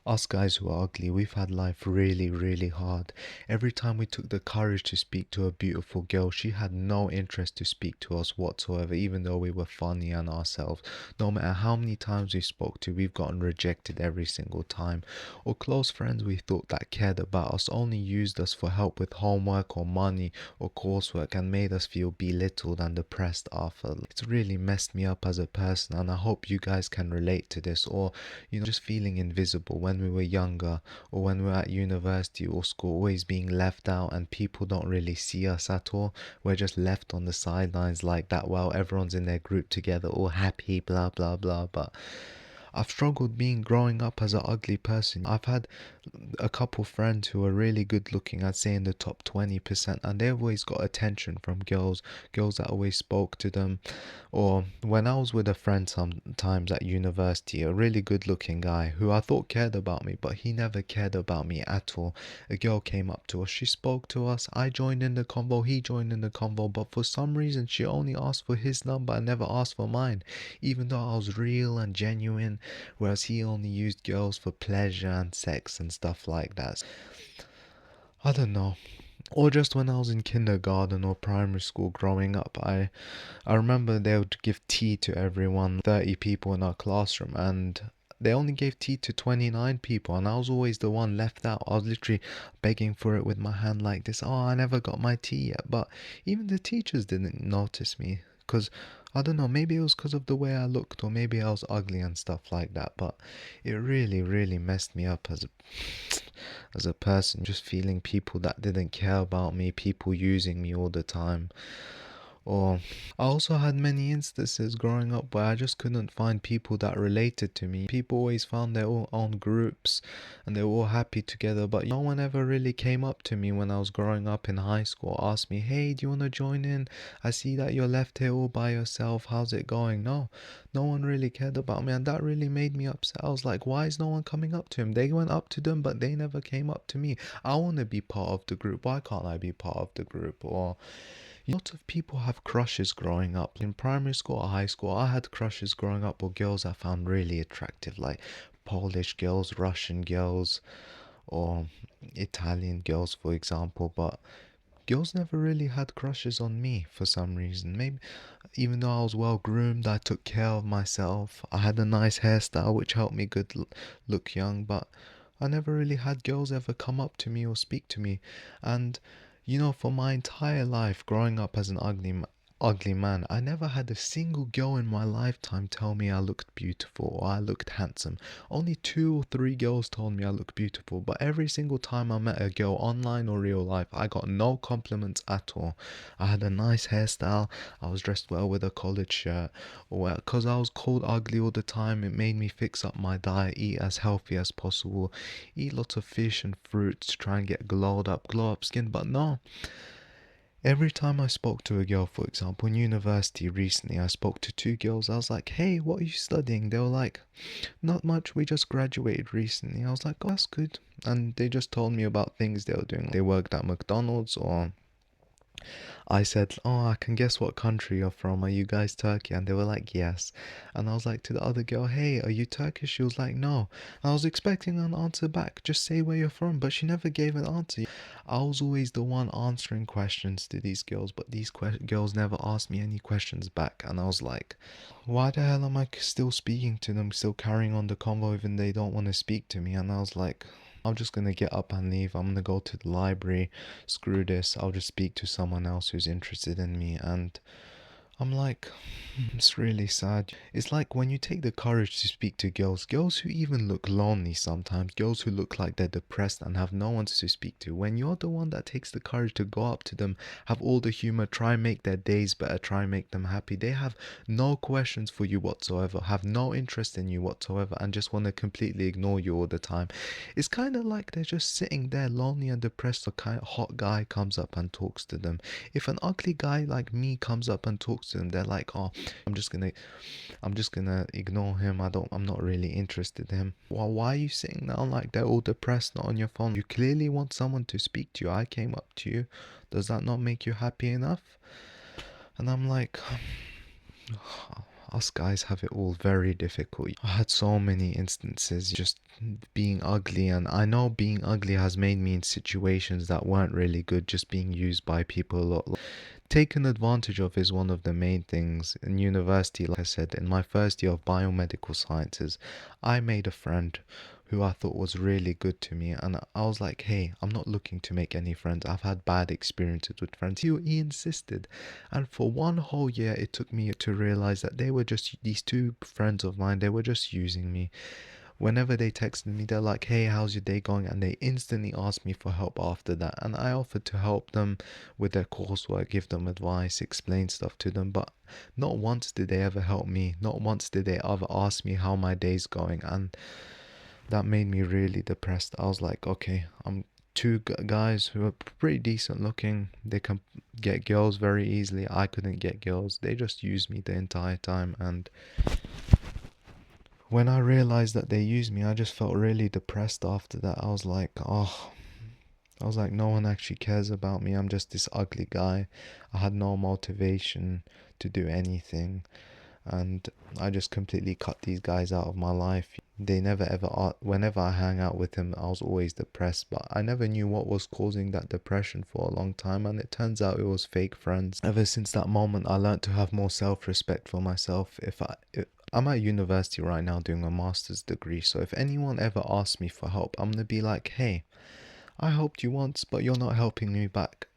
Us guys who are ugly, we've had life really, really hard. Every time we took the courage to speak to a beautiful girl, she had no interest to speak to us whatsoever, even though we were funny and ourselves. No matter how many times we spoke to, we've gotten rejected every single time. Or close friends we thought that cared about us only used us for help with homework or money or coursework and made us feel belittled and depressed after. It's really messed me up as a person, and I hope you guys can relate to this, or just feeling invisible when we were younger or when we were at university or school, always being left out and people don't really see us at all. We're just left on the sidelines like that while everyone's in their group together, all happy, blah blah blah. But I've struggled being growing up as an ugly person. I've had a couple friends who are really good looking, I'd say in the top 20%, and they've always got attention from girls that always spoke to them. Or when I was with a friend sometimes at university, a really good looking guy who I thought cared about me, but he never cared about me at all. A girl came up to us, she spoke to us, I joined in the convo, he joined in the convo, but for some reason she only asked for his number and never asked for mine, even though I was real and genuine, whereas he only used girls for pleasure and sex and stuff like that. I don't know. Or just when I was in kindergarten or primary school growing up, I remember they would give tea to everyone, 30 people in our classroom, and they only gave tea to 29 people, and I was always the one left out. I was literally begging for it with my hand like this. Oh, I never got my tea yet. But even the teachers didn't notice me because I don't know, maybe it was because of the way I looked, or maybe I was ugly and stuff like that. But it really, really messed me up as a person, just feeling people that didn't care about me, people using me all the time. Or I also had many instances growing up where I just couldn't find people that related to me. People always found their own groups and they were all happy together, but no one ever really came up to me when I was growing up in high school, asked me, hey, do you want to join in? I see that you're left here all by yourself. How's it going? No, no one really cared about me, and that really made me upset. I was like, why is no one coming up to him? They went up to them, but they never came up to me. I want to be part of the group. Why can't I be part of the group? Or lots of people have crushes growing up. In primary school or high school, I had crushes growing up or girls I found really attractive, like Polish girls, Russian girls, or Italian girls, for example. But girls never really had crushes on me for some reason. Maybe even though I was well groomed, I took care of myself, I had a nice hairstyle which helped me look young, but I never really had girls ever come up to me or speak to me. And for my entire life growing up as an ugly man, I never had a single girl in my lifetime tell me I looked beautiful or I looked handsome. Only two or three girls told me I looked beautiful, but every single time I met a girl online or real life, I got no compliments at all. I had a nice hairstyle, I was dressed well with a collared shirt, or because I was called ugly all the time, it made me fix up my diet, eat as healthy as possible, eat lots of fish and fruits to try and get glow up skin. But no, every time I spoke to a girl, for example, in university recently, I spoke to two girls. I was like, hey, what are you studying? They were like, not much, we just graduated recently. I was like, oh, that's good. And they just told me about things they were doing. They worked at McDonald's, or I said, oh, I can guess what country you're from. Are you guys Turkey? And they were like, yes. And I was like to the other girl, hey, are you Turkish? She was like, no. And I was expecting an answer back. Just say where you're from. But she never gave an answer. I was always the one answering questions to these girls, but these girls never asked me any questions back. And I was like, why the hell am I still speaking to them, still carrying on the convo even they don't want to speak to me? And I was like, I'm just gonna get up and leave. I'm gonna go to the library. Screw this. I'll just speak to someone else who's interested in me. And I'm like, it's really sad. It's like when you take the courage to speak to girls who even look lonely sometimes, girls who look like they're depressed and have no one to speak to. When you're the one that takes the courage to go up to them, have all the humor, try and make their days better, try and make them happy, they have no questions for you whatsoever, have no interest in you whatsoever, and just want to completely ignore you all the time. It's kind of like they're just sitting there lonely and depressed. A kind of hot guy comes up and talks to them. If an ugly guy like me comes up and talks to them, they're like, oh, I'm just gonna ignore him. I'm not really interested in him. Well, why are you sitting down like they're all depressed, not on your phone? You clearly want someone to speak to you. I came up to you. Does that not make you happy enough? And I'm like, us guys have it all very difficult. I had so many instances just being ugly, and I know being ugly has made me in situations that weren't really good, just being used by people a lot. Taken advantage of is one of the main things. In university, like I said, in my first year of biomedical sciences, I made a friend who I thought was really good to me, and I was like, hey, I'm not looking to make any friends. I've had bad experiences with friends. He insisted, and for one whole year it took me to realize that they were just these two friends of mine, they were just using me. Whenever they texted me, they're like, hey, how's your day going? And they instantly asked me for help after that. And I offered to help them with their coursework, give them advice, explain stuff to them. But not once did they ever help me. Not once did they ever ask me how my day's going. And that made me really depressed. I was like, okay, I'm two guys who are pretty decent looking. They can get girls very easily. I couldn't get girls. They just used me the entire time. And when I realized that they used me, I just felt really depressed after that. I was like, oh, no one actually cares about me. I'm just this ugly guy. I had no motivation to do anything. And I just completely cut these guys out of my life. They never ever, whenever I hang out with them, I was always depressed. But I never knew what was causing that depression for a long time. And it turns out it was fake friends. Ever since that moment, I learned to have more self-respect for myself. I'm at university right now doing a master's degree, so if anyone ever asks me for help, I'm gonna be like, hey, I helped you once, but you're not helping me back.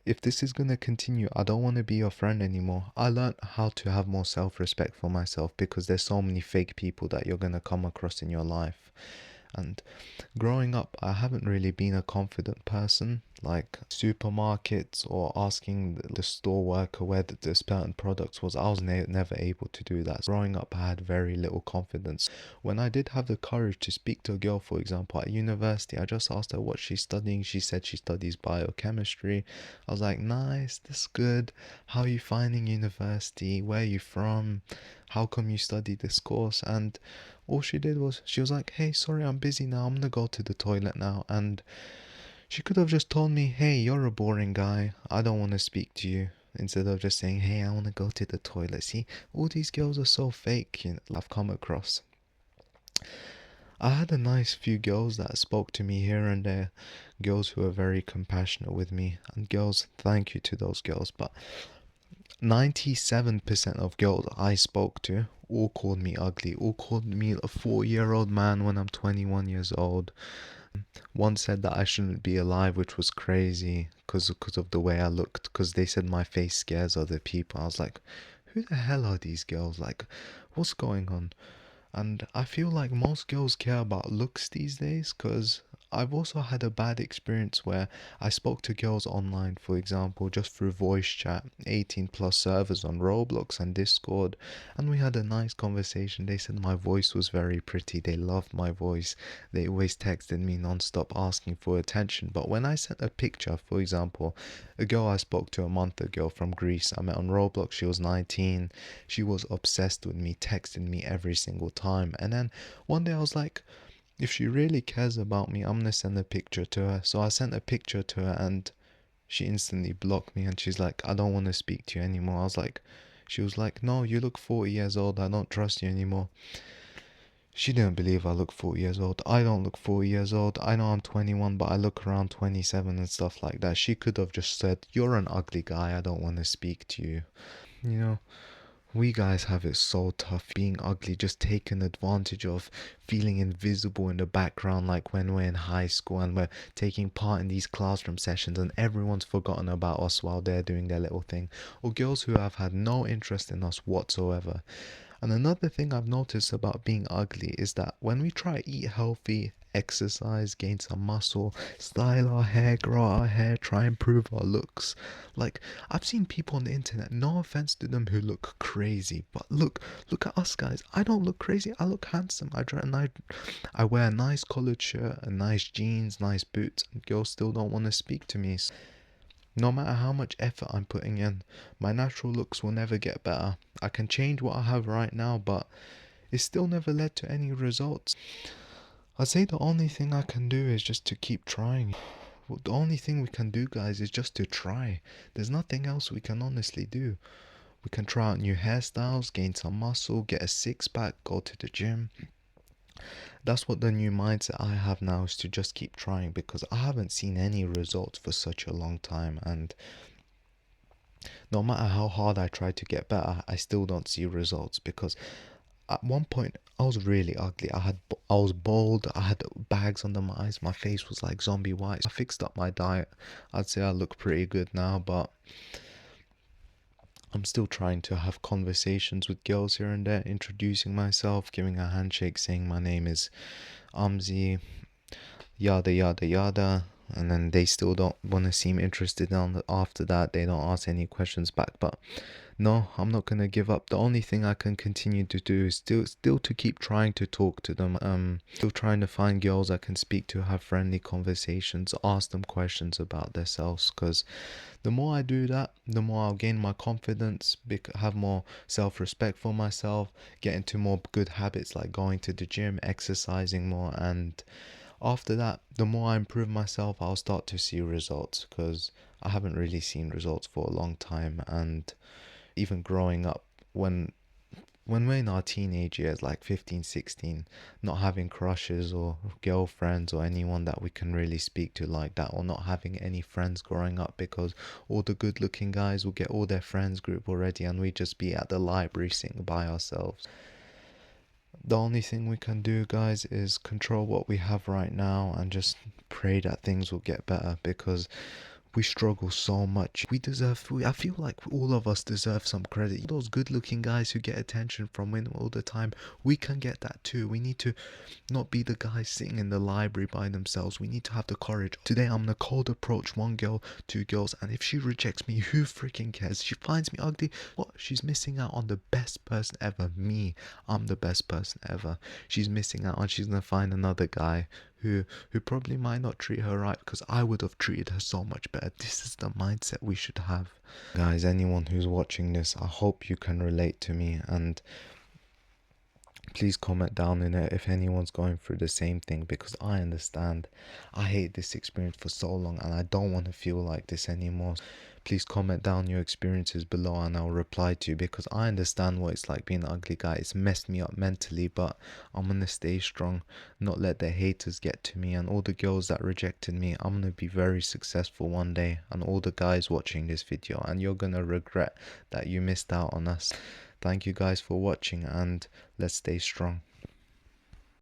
If this is gonna continue, I don't want to be your friend anymore. I learned how to have more self-respect for myself because there's so many fake people that you're gonna come across in your life. And growing up, I haven't really been a confident person, like supermarkets or asking the store worker where the certain products was. I was never able to do that. Growing up, I had very little confidence. When I did have the courage to speak to a girl, for example, at university, I just asked her what she's studying. She said she studies biochemistry. I was like, nice, that's good. How are you finding university? Where are you from? How come you study this course? And all she did was, she was like, hey, sorry, I'm busy now. I'm gonna go to the toilet now. And she could have just told me, hey, you're a boring guy. I don't want to speak to you. Instead of just saying, hey, I want to go to the toilet. See, all these girls are so fake, I've come across. I had a nice few girls that spoke to me here and there. Girls who were very compassionate with me. And girls, thank you to those girls. But 97% of girls I spoke to all called me ugly, all called me a 4-year-old man when I'm 21 years old. One said that I shouldn't be alive, which was crazy because of the way I looked, because they said my face scares other people. I was like, who the hell are these girls? Like, what's going on? And I feel like most girls care about looks these days, because I've also had a bad experience where I spoke to girls online, for example, just through voice chat, 18 plus servers on Roblox and Discord, and we had a nice conversation. They said my voice was very pretty, they loved my voice, they always texted me non-stop asking for attention. But when I sent a picture, for example, a girl I spoke to a month ago from Greece, I met on Roblox, she was 19, she was obsessed with me, texting me every single time. And then one day I was like, if she really cares about me, I'm gonna send a picture to her. So I sent a picture to her and she instantly blocked me and she's like, I don't want to speak to you anymore. She was like, no, you look 40 years old. I don't trust you anymore. She didn't believe I look 40 years old. I don't look 40 years old. I know I'm 21, but I look around 27 and stuff like that. She could have just said, you're an ugly guy. I don't want to speak to you. You know, we guys have it so tough, being ugly, just taken advantage of, feeling invisible in the background, like when we're in high school and we're taking part in these classroom sessions and everyone's forgotten about us while they're doing their little thing. Or girls who have had no interest in us whatsoever. And another thing I've noticed about being ugly is that when we try to eat healthy, exercise, gain some muscle, style our hair, grow our hair, try and improve our looks. Like, I've seen people on the internet, no offense to them, who look crazy, but look at us guys. I don't look crazy, I look handsome. I wear a nice collared shirt, a nice jeans, nice boots, and girls still don't want to speak to me. No matter how much effort I'm putting in, my natural looks will never get better. I can change what I have right now, but it still never led to any results. I'd say the only thing I can do is just to keep trying. Well, the only thing we can do, guys, is just to try. There's nothing else we can honestly do. We can try out new hairstyles, gain some muscle, get a six pack, go to the gym. That's what the new mindset I have now is to just keep trying, because I haven't seen any results for such a long time, and no matter how hard I try to get better, I still don't see results. Because at one point I was really ugly. I was bald. I had bags under my eyes. My face was like zombie white. I fixed up my diet. I'd say I look pretty good now, but I'm still trying to have conversations with girls here and there, introducing myself, giving a handshake, saying my name is Amzi, yada yada yada, and then they still don't want to seem interested. After that, they don't ask any questions back. But no, I'm not gonna give up. The only thing I can continue to do is still to keep trying to talk to them. Still trying to find girls I can speak to, have friendly conversations, ask them questions about themselves. Because the more I do that, the more I'll gain my confidence, have more self-respect for myself, get into more good habits like going to the gym, exercising more, and after that, the more I improve myself, I'll start to see results, because I haven't really seen results for a long time. And even growing up, when we're in our teenage years, like 15, 16, not having crushes or girlfriends or anyone that we can really speak to like that, or not having any friends growing up, because all the good looking guys will get all their friends group already and we just be at the library sitting by ourselves. The only thing we can do, guys, is control what we have right now and just pray that things will get better, because we struggle so much. I feel like all of us deserve some credit. Those good looking guys who get attention from women all the time, we can get that too. We need to not be the guys sitting in the library by themselves. We need to have the courage. Today I'm gonna cold approach one girl, two girls, and if she rejects me, who freaking cares? She finds me ugly, what? She's missing out on the best person ever. Me, I'm the best person ever. She's missing out, and she's gonna find another guy who probably might not treat her right, because I would have treated her so much better. This is the mindset we should have. Guys, anyone who's watching this, I hope you can relate to me, and please comment down in it if anyone's going through the same thing, because I understand. I hate this experience for so long and I don't want to feel like this anymore. Please comment down your experiences below and I'll reply to you, because I understand what it's like being an ugly guy. It's messed me up mentally, but I'm gonna stay strong, not let the haters get to me, and all the girls that rejected me. I'm gonna be very successful one day, and all the guys watching this video, and you're gonna regret that you missed out on us. Thank you guys for watching, and let's stay strong.